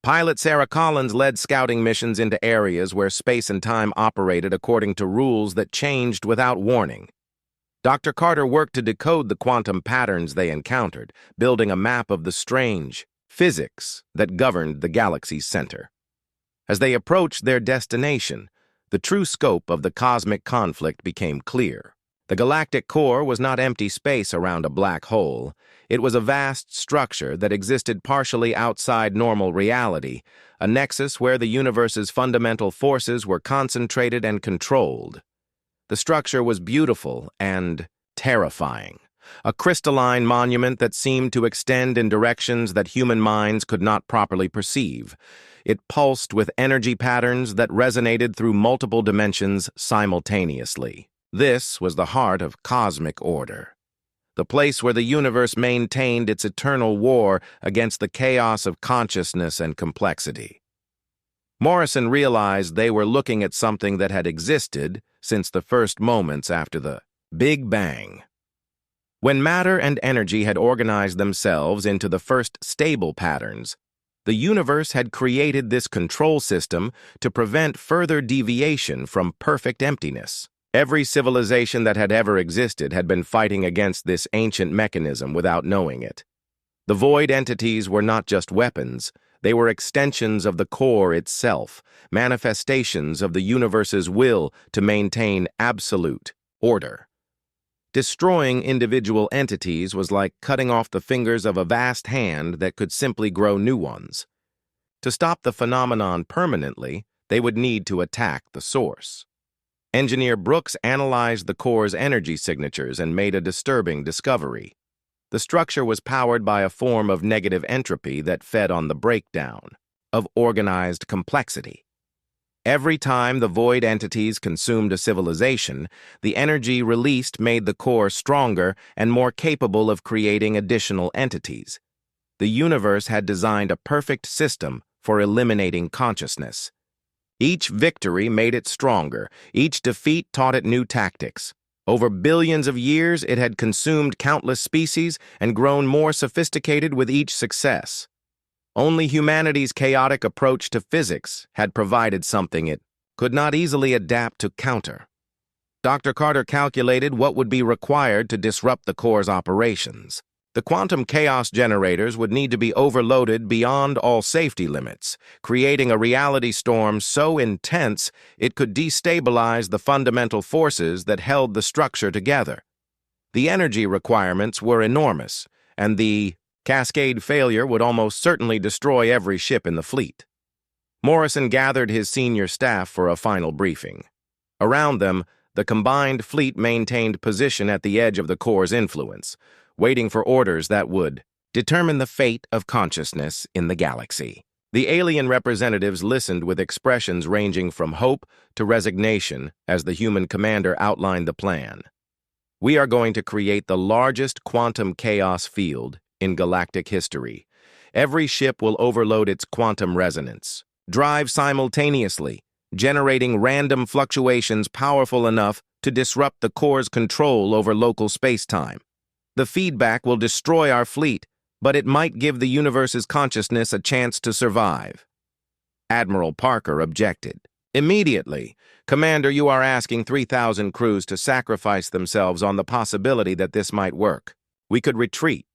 Pilot Sarah Collins led scouting missions into areas where space and time operated according to rules that changed without warning. Dr. Carter worked to decode the quantum patterns they encountered, building a map of the strange physics that governed the galaxy's center. As they approached their destination, the true scope of the cosmic conflict became clear. The galactic core was not empty space around a black hole. It was a vast structure that existed partially outside normal reality, a nexus where the universe's fundamental forces were concentrated and controlled. The structure was beautiful and terrifying, a crystalline monument that seemed to extend in directions that human minds could not properly perceive. It pulsed with energy patterns that resonated through multiple dimensions simultaneously. This was the heart of cosmic order, the place where the universe maintained its eternal war against the chaos of consciousness and complexity. Morrison realized they were looking at something that had existed since the first moments after the Big Bang. When matter and energy had organized themselves into the first stable patterns, the universe had created this control system to prevent further deviation from perfect emptiness. Every civilization that had ever existed had been fighting against this ancient mechanism without knowing it. The void entities were not just weapons, they were extensions of the core itself, manifestations of the universe's will to maintain absolute order. Destroying individual entities was like cutting off the fingers of a vast hand that could simply grow new ones. To stop the phenomenon permanently, they would need to attack the source. Engineer Brooks analyzed the core's energy signatures and made a disturbing discovery. The structure was powered by a form of negative entropy that fed on the breakdown of organized complexity. Every time the void entities consumed a civilization, the energy released made the core stronger and more capable of creating additional entities. The universe had designed a perfect system for eliminating consciousness. Each victory made it stronger. Each defeat taught it new tactics. Over billions of years, it had consumed countless species and grown more sophisticated with each success. Only humanity's chaotic approach to physics had provided something it could not easily adapt to counter. Dr. Carter calculated what would be required to disrupt the core's operations. The quantum chaos generators would need to be overloaded beyond all safety limits, creating a reality storm so intense it could destabilize the fundamental forces that held the structure together. The energy requirements were enormous, and the cascade failure would almost certainly destroy every ship in the fleet. Morrison gathered his senior staff for a final briefing. Around them, the combined fleet maintained position at the edge of the core's influence, waiting for orders that would determine the fate of consciousness in the galaxy. The alien representatives listened with expressions ranging from hope to resignation as the human commander outlined the plan. We are going to create the largest quantum chaos field in galactic history. Every ship will overload its quantum resonance, drive simultaneously, generating random fluctuations powerful enough to disrupt the core's control over local space-time. The feedback will destroy our fleet, but it might give the universe's consciousness a chance to survive. Admiral Parker objected. Immediately, Commander, you are asking 3,000 crews to sacrifice themselves on the possibility that this might work. We could retreat,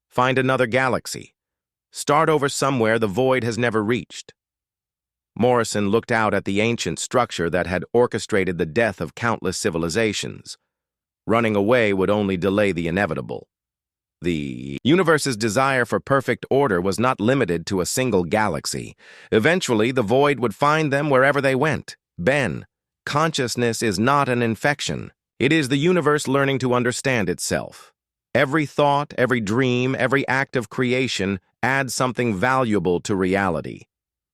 find another galaxy, start over somewhere the void has never reached. Morrison looked out at the ancient structure that had orchestrated the death of countless civilizations. Running away would only delay the inevitable. The universe's desire for perfect order was not limited to a single galaxy. Eventually, the void would find them wherever they went. Ben, consciousness is not an infection. It is the universe learning to understand itself. Every thought, every dream, every act of creation adds something valuable to reality.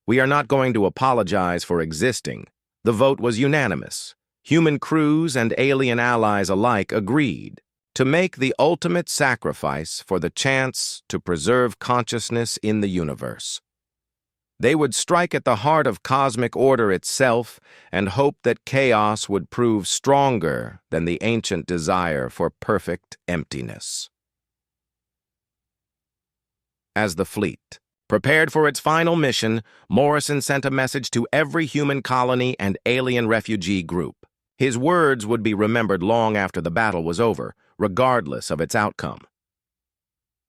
We are not going to apologize for existing. The vote was unanimous. Human crews and alien allies alike agreed to make the ultimate sacrifice for the chance to preserve consciousness in the universe. They would strike at the heart of cosmic order itself and hope that chaos would prove stronger than the ancient desire for perfect emptiness. As the fleet prepared for its final mission, Morrison sent a message to every human colony and alien refugee group. His words would be remembered long after the battle was over, regardless of its outcome.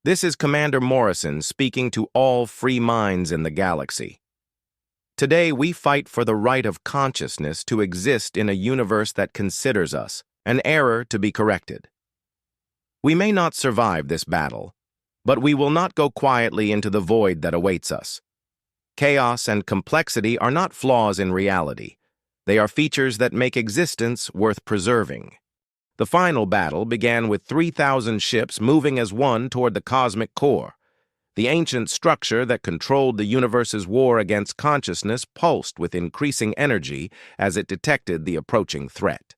This is Commander Morrison speaking to all free minds in the galaxy. Today, we fight for the right of consciousness to exist in a universe that considers us, an error to be corrected. We may not survive this battle, but we will not go quietly into the void that awaits us. Chaos and complexity are not flaws in reality. They are features that make existence worth preserving. The final battle began with 3,000 ships moving as one toward the cosmic core. The ancient structure that controlled the universe's war against consciousness pulsed with increasing energy as it detected the approaching threat.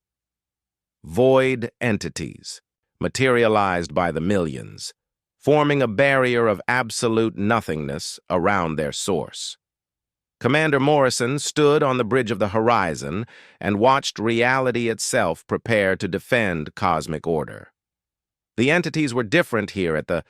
Void entities, materialized by the millions, forming a barrier of absolute nothingness around their source. Commander Morrison stood on the bridge of the horizon and watched reality itself prepare to defend cosmic order. The entities were different here at the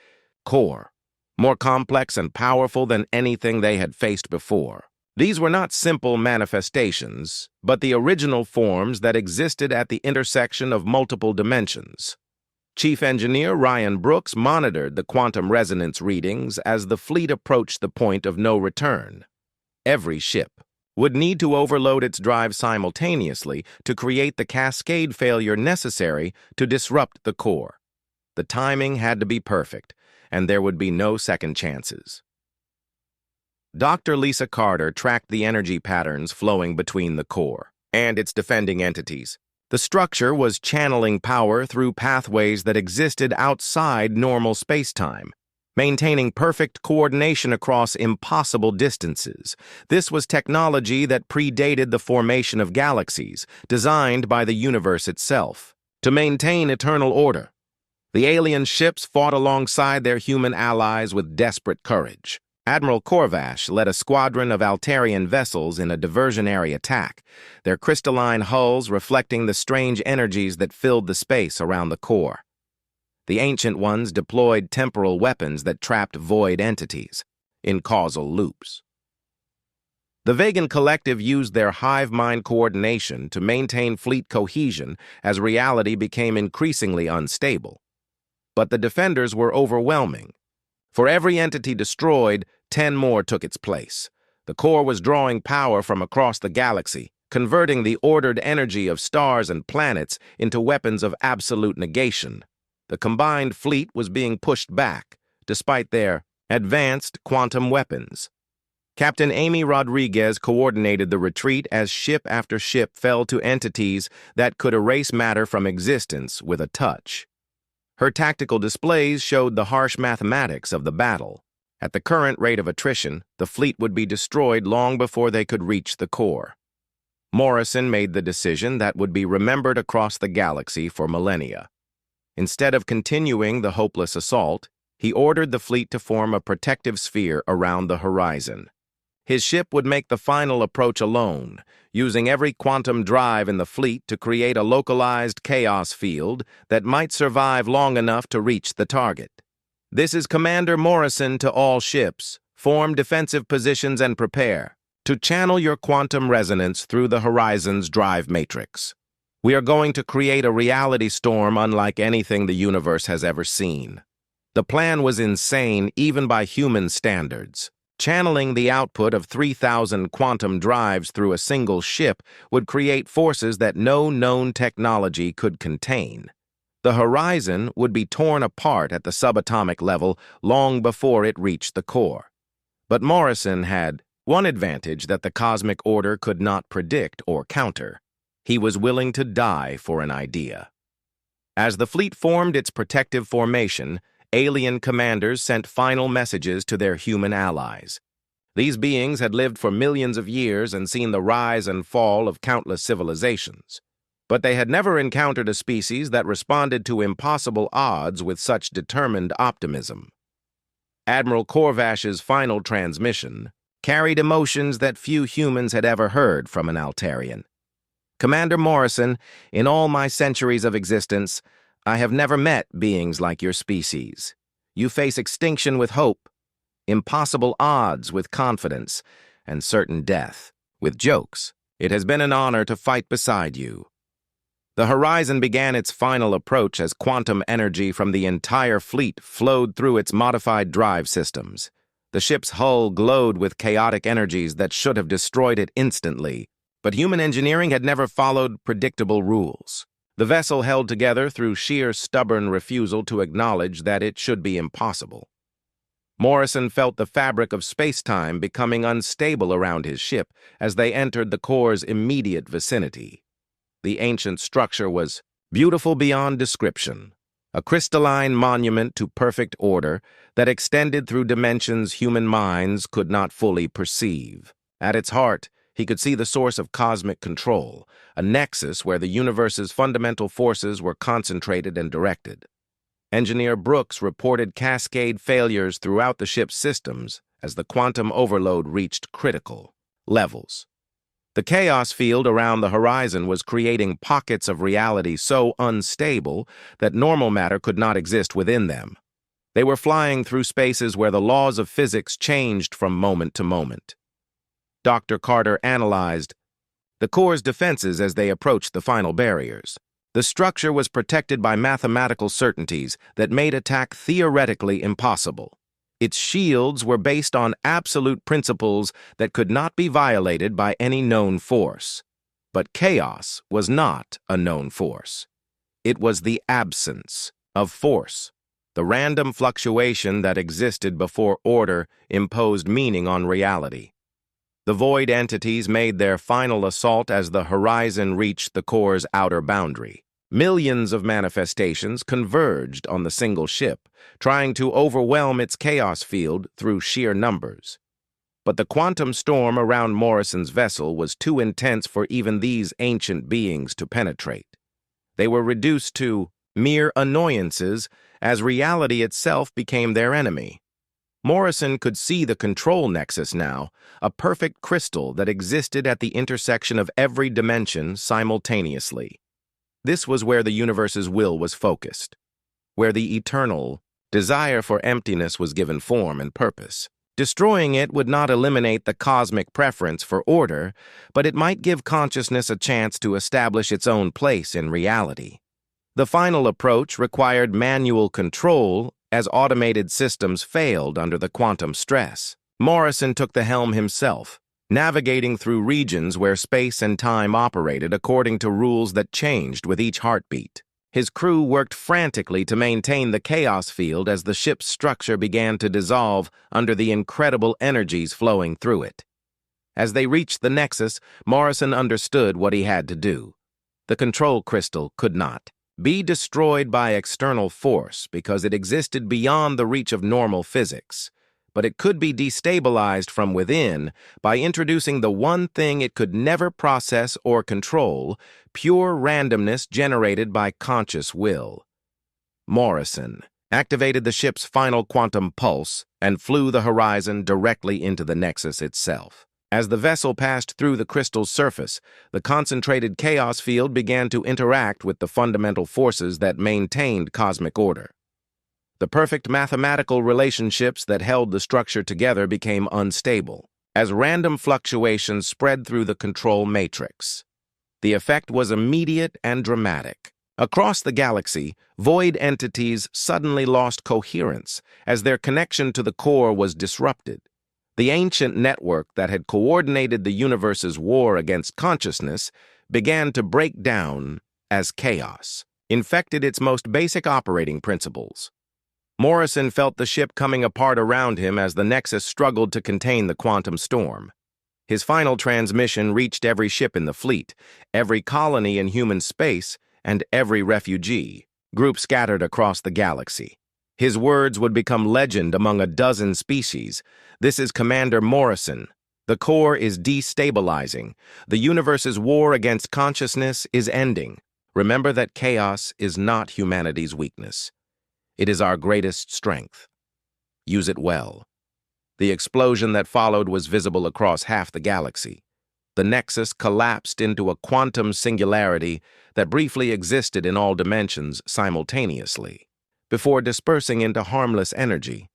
core, more complex and powerful than anything they had faced before. These were not simple manifestations, but the original forms that existed at the intersection of multiple dimensions. Chief Engineer Ryan Brooks monitored the quantum resonance readings as the fleet approached the point of no return. Every ship would need to overload its drive simultaneously to create the cascade failure necessary to disrupt the core. The timing had to be perfect, and there would be no second chances. Dr. Lisa Carter tracked the energy patterns flowing between the core and its defending entities. The structure was channeling power through pathways that existed outside normal spacetime, maintaining perfect coordination across impossible distances. This was technology that predated the formation of galaxies, designed by the universe itself. To maintain eternal order, the alien ships fought alongside their human allies with desperate courage. Admiral Corvash led a squadron of Altarian vessels in a diversionary attack, their crystalline hulls reflecting the strange energies that filled the space around the core. The Ancient Ones deployed temporal weapons that trapped void entities in causal loops. The Vegan Collective used their hive mind coordination to maintain fleet cohesion as reality became increasingly unstable. But the defenders were overwhelming. For every entity destroyed, 10 more took its place. The core was drawing power from across the galaxy, converting the ordered energy of stars and planets into weapons of absolute negation. The combined fleet was being pushed back, despite their advanced quantum weapons. Captain Amy Rodriguez coordinated the retreat as ship after ship fell to entities that could erase matter from existence with a touch. Her tactical displays showed the harsh mathematics of the battle. At the current rate of attrition, the fleet would be destroyed long before they could reach the core. Morrison made the decision that would be remembered across the galaxy for millennia. Instead of continuing the hopeless assault, he ordered the fleet to form a protective sphere around the horizon. His ship would make the final approach alone, using every quantum drive in the fleet to create a localized chaos field that might survive long enough to reach the target. This is Commander Morrison to all ships. Form defensive positions and prepare to channel your quantum resonance through the horizon's drive matrix. We are going to create a reality storm unlike anything the universe has ever seen. The plan was insane even by human standards. Channeling the output of 3,000 quantum drives through a single ship would create forces that no known technology could contain. The horizon would be torn apart at the subatomic level long before it reached the core. But Morrison had one advantage that the cosmic order could not predict or counter. He was willing to die for an idea. As the fleet formed its protective formation, alien commanders sent final messages to their human allies. These beings had lived for millions of years and seen the rise and fall of countless civilizations. But they had never encountered a species that responded to impossible odds with such determined optimism. Admiral Corvash's final transmission carried emotions that few humans had ever heard from an Altarian. Commander Morrison, in all my centuries of existence, I have never met beings like your species. You face extinction with hope, impossible odds with confidence, and certain death with jokes. It has been an honor to fight beside you. The horizon began its final approach as quantum energy from the entire fleet flowed through its modified drive systems. The ship's hull glowed with chaotic energies that should have destroyed it instantly, but human engineering had never followed predictable rules. The vessel held together through sheer stubborn refusal to acknowledge that it should be impossible. Morrison felt the fabric of space-time becoming unstable around his ship as they entered the core's immediate vicinity. The ancient structure was beautiful beyond description, a crystalline monument to perfect order that extended through dimensions human minds could not fully perceive. At its heart, he could see the source of cosmic control, a nexus where the universe's fundamental forces were concentrated and directed. Engineer Brooks reported cascade failures throughout the ship's systems as the quantum overload reached critical levels. The chaos field around the horizon was creating pockets of reality so unstable that normal matter could not exist within them. They were flying through spaces where the laws of physics changed from moment to moment. Dr. Carter analyzed the core's defenses as they approached the final barriers. The structure was protected by mathematical certainties that made attack theoretically impossible. Its shields were based on absolute principles that could not be violated by any known force. But chaos was not a known force. It was the absence of force. The random fluctuation that existed before order imposed meaning on reality. The void entities made their final assault as the horizon reached the core's outer boundary. Millions of manifestations converged on the single ship, trying to overwhelm its chaos field through sheer numbers. But the quantum storm around Morrison's vessel was too intense for even these ancient beings to penetrate. They were reduced to mere annoyances as reality itself became their enemy. Morrison could see the control nexus now, a perfect crystal that existed at the intersection of every dimension simultaneously. This was where the universe's will was focused, where the eternal desire for emptiness was given form and purpose. Destroying it would not eliminate the cosmic preference for order, but it might give consciousness a chance to establish its own place in reality. The final approach required manual control as automated systems failed under the quantum stress. Morrison took the helm himself, navigating through regions where space and time operated according to rules that changed with each heartbeat. His crew worked frantically to maintain the chaos field as the ship's structure began to dissolve under the incredible energies flowing through it. As they reached the nexus, Morrison understood what he had to do. The control crystal could not be destroyed by external force because it existed beyond the reach of normal physics, but it could be destabilized from within by introducing the one thing it could never process or control, pure randomness generated by conscious will. Morrison activated the ship's final quantum pulse and flew the horizon directly into the nexus itself. As the vessel passed through the crystal's surface, the concentrated chaos field began to interact with the fundamental forces that maintained cosmic order. The perfect mathematical relationships that held the structure together became unstable, as random fluctuations spread through the control matrix. The effect was immediate and dramatic. Across the galaxy, void entities suddenly lost coherence as their connection to the core was disrupted. The ancient network that had coordinated the universe's war against consciousness began to break down as chaos, infected its most basic operating principles. Morrison felt the ship coming apart around him as the Nexus struggled to contain the quantum storm. His final transmission reached every ship in the fleet, every colony in human space, and every refugee group scattered across the galaxy. His words would become legend among a dozen species. This is Commander Morrison. The core is destabilizing. The universe's war against consciousness is ending. Remember that chaos is not humanity's weakness. It is our greatest strength. Use it well. The explosion that followed was visible across half the galaxy. The Nexus collapsed into a quantum singularity that briefly existed in all dimensions simultaneously, before dispersing into harmless energy.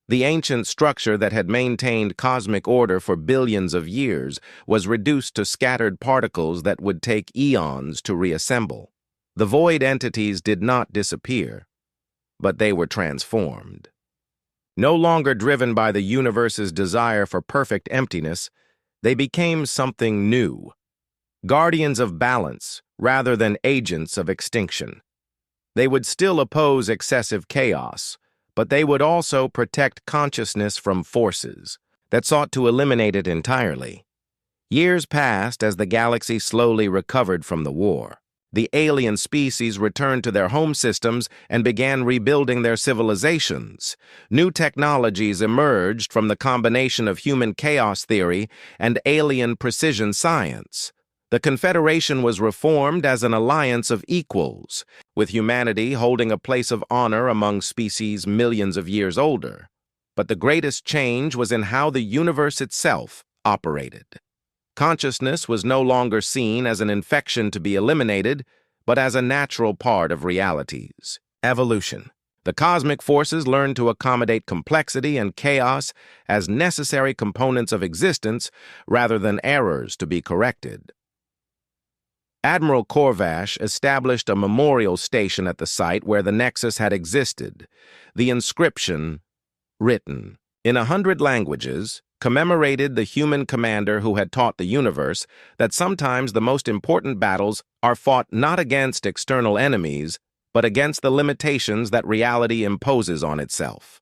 The ancient structure that had maintained cosmic order for billions of years was reduced to scattered particles that would take eons to reassemble. The void entities did not disappear, but they were transformed. No longer driven by the universe's desire for perfect emptiness, they became something new, guardians of balance rather than agents of extinction. They would still oppose excessive chaos, but they would also protect consciousness from forces that sought to eliminate it entirely. Years passed as the galaxy slowly recovered from the war. The alien species returned to their home systems and began rebuilding their civilizations. New technologies emerged from the combination of human chaos theory and alien precision science. The Confederation was reformed as an alliance of equals, with humanity holding a place of honor among species millions of years older. But the greatest change was in how the universe itself operated. Consciousness was no longer seen as an infection to be eliminated, but as a natural part of reality's evolution. The cosmic forces learned to accommodate complexity and chaos as necessary components of existence rather than errors to be corrected. Admiral Corvash established a memorial station at the site where the Nexus had existed. The inscription, written in 100 languages, commemorated the human commander who had taught the universe that sometimes the most important battles are fought not against external enemies, but against the limitations that reality imposes on itself.